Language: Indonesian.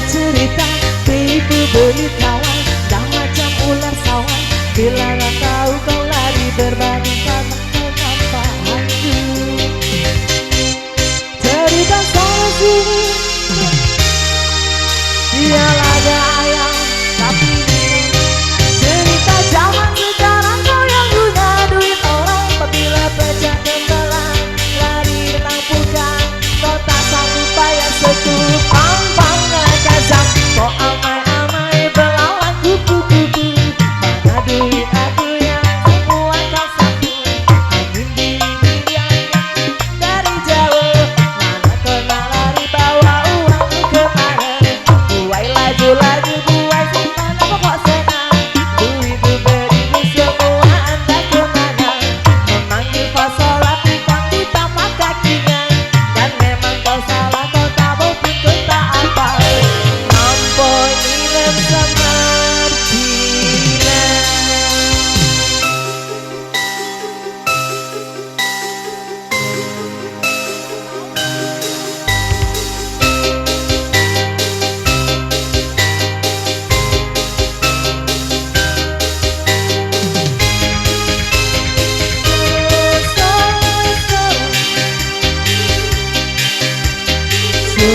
cerita tipu beli kawan, dah macam ular sawan. Bila tak tahu kau lari berbanding karena kenampaanku. Cerita sana sini, dia laga ayam tapi minum. Cerita zaman sekarang kau yang guna duit orang. Apabila pecah tembelan, lari datang bukan. Kau tak sanggup bayar seturup pang-pang kazak. Kau amai-amai belawan kupu-kupu. Mana duit aku yang semua kau sapu. Angin dingin dari jauh. Mana kena lari bawa uangmu kemana. Buai laju-laju buai simpan apa kok senang. Duitmu beribu semua anda kemana. Memanggil fasolat bukan ditambah kakinya. Dan memang kau salah kau tak maupun kau tak apa. Ampun ilem semertina. So